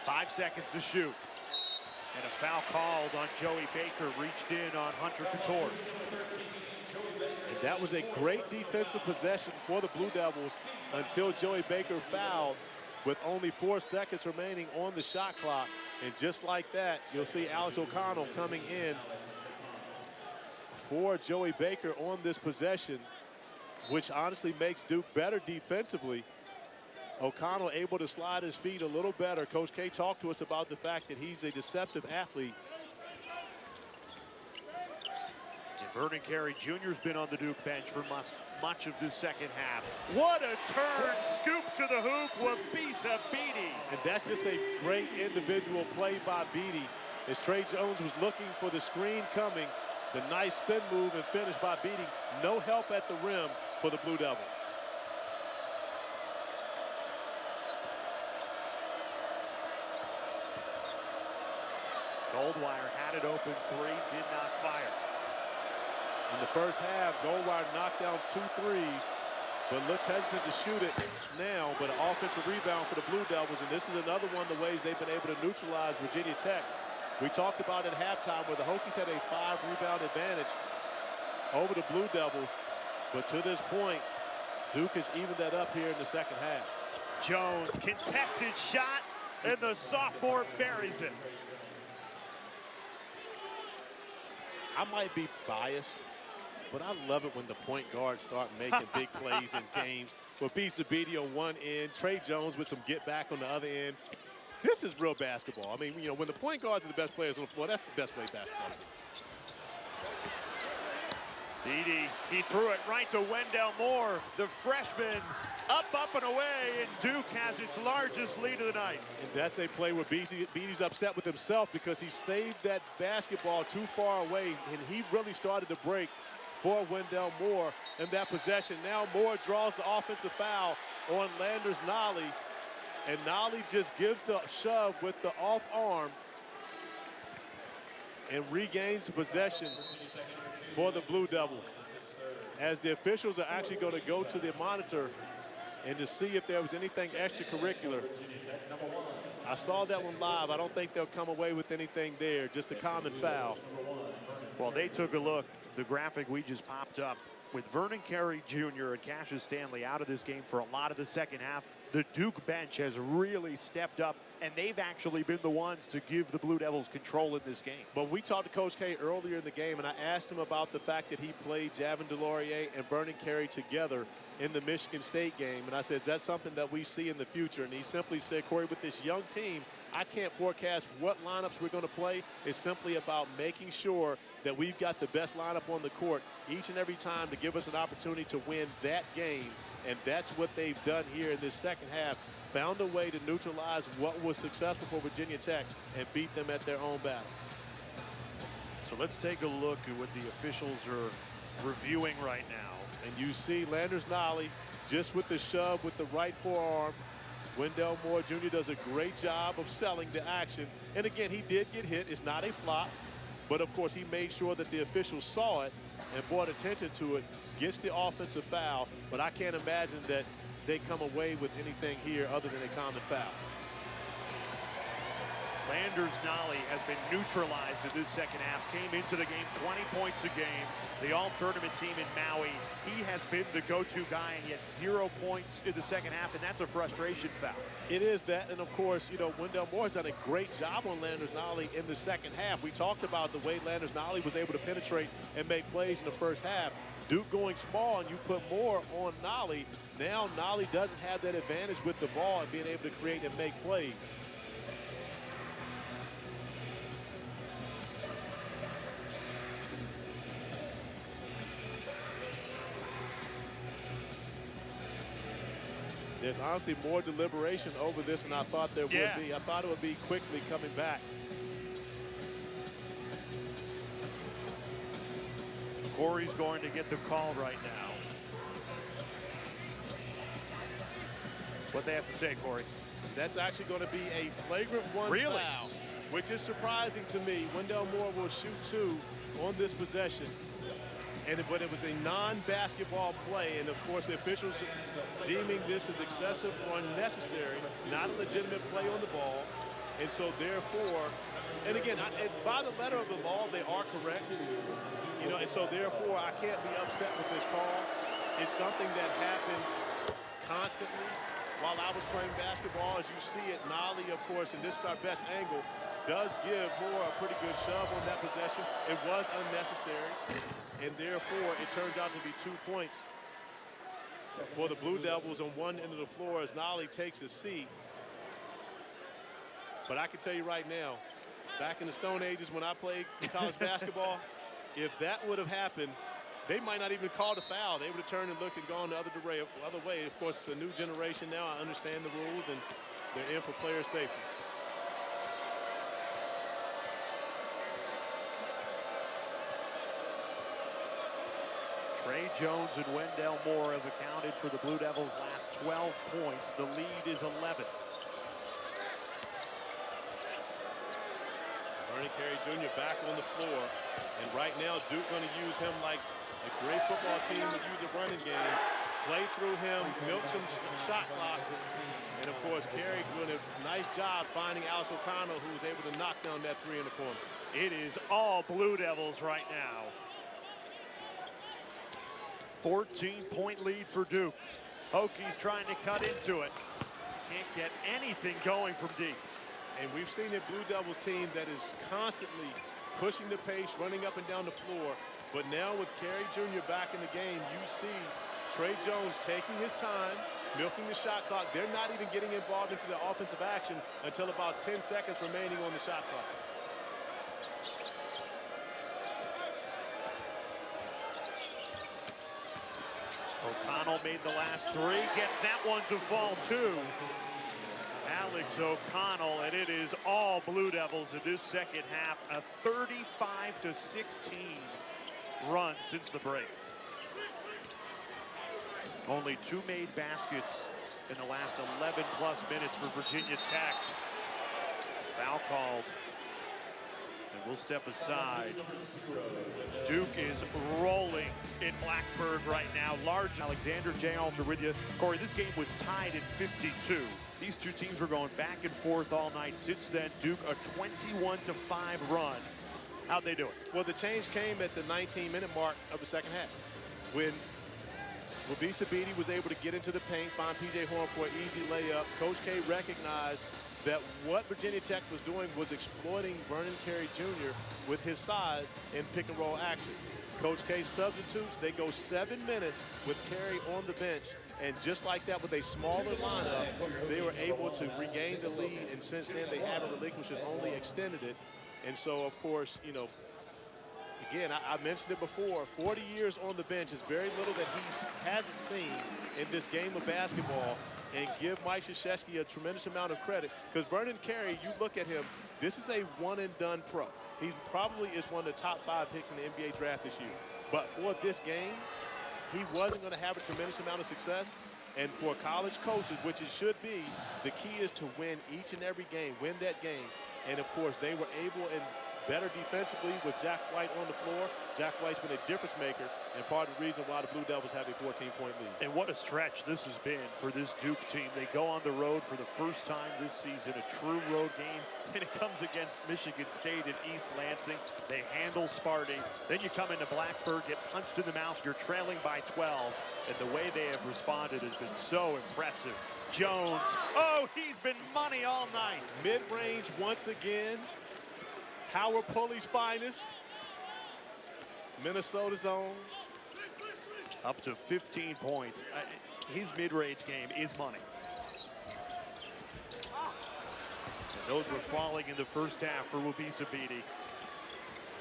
5 seconds to shoot. And a foul called on Joey Baker, reached in on Hunter Couture. And that was a great defensive possession for the Blue Devils until Joey Baker fouled with only 4 seconds remaining on the shot clock. And just like that, you'll see Alex O'Connell coming in for Joey Baker on this possession, which honestly makes Duke better defensively. O'Connell able to slide his feet a little better. Coach K talked to us about the fact that he's a deceptive athlete. And Vernon Carey Jr.'s been on the Duke bench for much of the second half. What a turn, scoop to the hoop, Wabisa Beatty. And that's just a great individual play by Beatty. As Trey Jones was looking for the screen coming, the nice spin move and finish by Beatty. No help at the rim for the Blue Devils. Goldwire had it open 3, did not fire. In the first half, Goldwire knocked down 2 threes, but looks hesitant to shoot it now, but an offensive rebound for the Blue Devils, and this is another one of the ways they've been able to neutralize Virginia Tech. We talked about at halftime where the Hokies had a 5-rebound advantage over the Blue Devils, but to this point, Duke has evened that up here in the second half. Jones, contested shot, and the sophomore buries it. I might be biased, but I love it when the point guards start making big plays in games. Wabisa Beatty on one end, Trey Jones with some get back on the other end. This is real basketball. I mean, you know, when the point guards are the best players on the floor, that's the best way basketball. Beatty, he threw it right to Wendell Moore, the freshman, up, and away, and Duke has its largest lead of the night. And that's a play where Beatty's upset with himself because he saved that basketball too far away, and he really started to break for Wendell Moore in that possession. Now Moore draws the offensive foul on Landers Nolly, and Nolly just gives the shove with the off arm and regains the possession for the Blue Devils, as the officials are actually going to go to the monitor and to see if there was anything extracurricular. I saw that one live. I don't think they'll come away with anything there, just a common foul. Well, they took a look. The graphic we just popped up with Vernon Carey Jr. and Cassius Stanley out of this game for a lot of the second half. The Duke bench has really stepped up, and they've actually been the ones to give the Blue Devils control in this game. But we talked to Coach K earlier in the game, and I asked him about the fact that he played Javin DeLaurier and Vernon Carey together in the Michigan State game. And I said, is that something that we see in the future? And he simply said, Corey, with this young team, I can't forecast what lineups we're going to play. It's simply about making sure that we've got the best lineup on the court each and every time to give us an opportunity to win that game. And that's what they've done here in this second half. Found a way to neutralize what was successful for Virginia Tech and beat them at their own battle. So let's take a look at what the officials are reviewing right now. And you see Landers Nolly just with the shove with the right forearm. Wendell Moore Jr. does a great job of selling the action. And again, he did get hit. It's not a flop. But of course, he made sure that the officials saw it and brought attention to it, gets the offensive foul. But I can't imagine that they come away with anything here other than a common foul. Landers Nolly has been neutralized in this second half. Came into the game 20 points a game. The all-tournament team in Maui. He has been the go-to guy, and yet 0 points in the second half, and that's a frustration foul. It is that, and of course, you know, Wendell Moore has done a great job on Landers Nolly in the second half. We talked about the way Landers Nolly was able to penetrate and make plays in the first half. Duke going small and you put more on Nolly, now Nolly doesn't have that advantage with the ball and being able to create and make plays. There's honestly more deliberation over this than I thought there would be. I thought it would be quickly coming back. Corey's going to get the call right now. What they have to say, Corey? That's actually going to be a flagrant one foul, which is surprising to me. Wendell Moore will shoot 2 on this possession. But it was a non-basketball play, and of course the officials deeming this as excessive or unnecessary, not a legitimate play on the ball. And so therefore, and again, by the letter of the law, they are correct. You know, and so therefore I can't be upset with this call. It's something that happened constantly while I was playing basketball. As you see it, Nolly, of course, and this is our best angle, does give Moore a pretty good shove on that possession. It was unnecessary, and therefore it turns out to be 2 points for the Blue Devils on one end of the floor as Nolly takes a seat. But I can tell you right now, back in the Stone Ages when I played college basketball, if that would have happened, they might not even call the foul. They would have turned and looked and gone the other way. Of course, it's a new generation now. I understand the rules, and they're in for player safety. Trey Jones and Wendell Moore have accounted for the Blue Devils' last 12 points. The lead is 11. Vernon Carey Jr. back on the floor. And right now, Duke going to use him like a great football team would use a running game. Play through him, milk some shot clock. And of course, Carey doing a nice job finding Alex O'Connell, who was able to knock down that 3 in the corner. It is all Blue Devils right now. 14-point lead for Duke. Hokies trying to cut into it. Can't get anything going from deep. And we've seen a Blue Devils team that is constantly pushing the pace, running up and down the floor. But now with Carey Jr. back in the game, you see Trey Jones taking his time, milking the shot clock. They're not even getting involved into the offensive action until about 10 seconds remaining on the shot clock. O'Connell made the last 3, gets that one to fall too. Alex O'Connell, and it is all Blue Devils in this second half. A 35-16 run since the break. Only 2 made baskets in the last 11+ minutes for Virginia Tech. Foul called. And we'll step aside. Duke is rolling in Blacksburg right now. Large Alexander J. Alter with you. Corey, this game was tied at 52. These two teams were going back and forth all night. Since then, Duke a 21-5 run. How'd they do it? Well, the change came at the 19-minute mark of the second half when Wabisa Beatty was able to get into the paint, find P.J. Horn for an easy layup. Coach K recognized that what Virginia Tech was doing was exploiting Vernon Carey Jr. with his size in pick-and-roll action. Coach K substitutes. They go 7 minutes with Carey on the bench. And just like that, with a smaller lineup, they were able to regain the lead. And since then, they haven't relinquished it, only extended it. And so, of course, you know, again, I mentioned it before, 40 years on the bench is very little that he hasn't seen in this game of basketball. And give Mike Krzyzewski a tremendous amount of credit. Because Vernon Carey, you look at him, this is a one-and-done pro. He probably is one of the top 5 picks in the NBA draft this year. But for this game, he wasn't going to have a tremendous amount of success. And for college coaches, which it should be, the key is to win each and every game, win that game. And, of course, they were able and better defensively with Jack White on the floor. Jack White's been a difference maker and part of the reason why the Blue Devils have a 14-point lead. And what a stretch this has been for this Duke team. They go on the road for the first time this season, a true road game, and it comes against Michigan State in East Lansing. They handle Sparty. Then you come into Blacksburg, get punched in the mouth. You're trailing by 12, and the way they have responded has been so impressive. Jones, oh, he's been money all night. Mid-range once again. Howard Pulley's finest. Minnesota's own. up to 15 points. His mid-range game is money. And those were falling in the first half for Wabisabidi.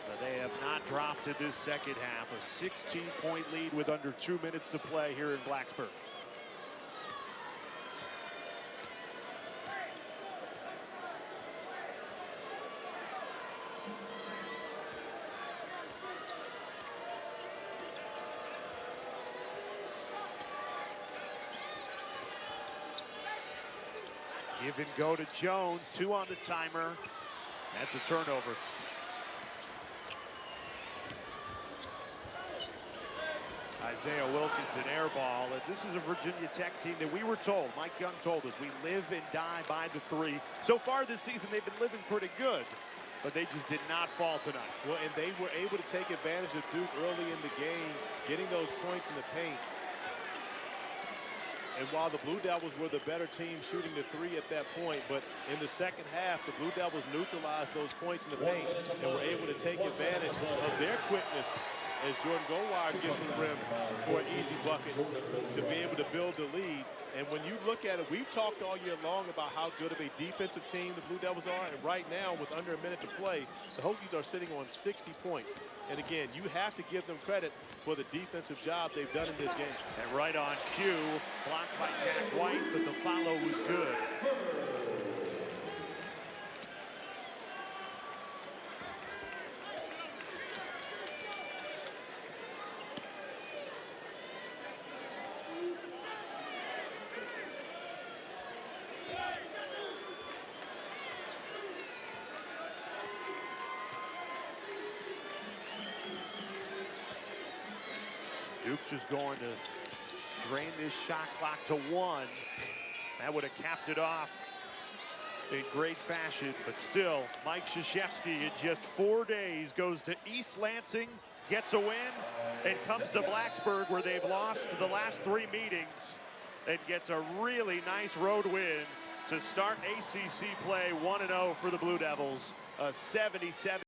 But they have not dropped in this second half. A 16-point lead with under 2 minutes to play here in Blacksburg. Give and go to Jones, 2 on the timer. That's a turnover. Isaiah Wilkins, an air ball. And this is a Virginia Tech team that we were told, Mike Young told us, we live and die by the 3. So far this season, they've been living pretty good, but they just did not fall tonight. Well, and they were able to take advantage of Duke early in the game, getting those points in the paint. And while the Blue Devils were the better team shooting the 3 at that point, but in the second half, the Blue Devils neutralized those points in the paint and were able to take advantage of their quickness as Jordan Goldwire gets to the rim for an easy bucket to be able to build the lead. And when you look at it, we've talked all year long about how good of a defensive team the Blue Devils are. And right now, with under a minute to play, the Hokies are sitting on 60 points. And again, you have to give them credit for the defensive job they've done in this game. And right on cue, blocked by Jack White, but the follow was good. Duke's just going to drain this shot clock to 1. That would have capped it off in great fashion, but still, Mike Krzyzewski in just 4 days goes to East Lansing, gets a win, and comes to Blacksburg, where they've lost the last 3 meetings, and gets a really nice road win to start ACC play 1-0 for the Blue Devils, a 77.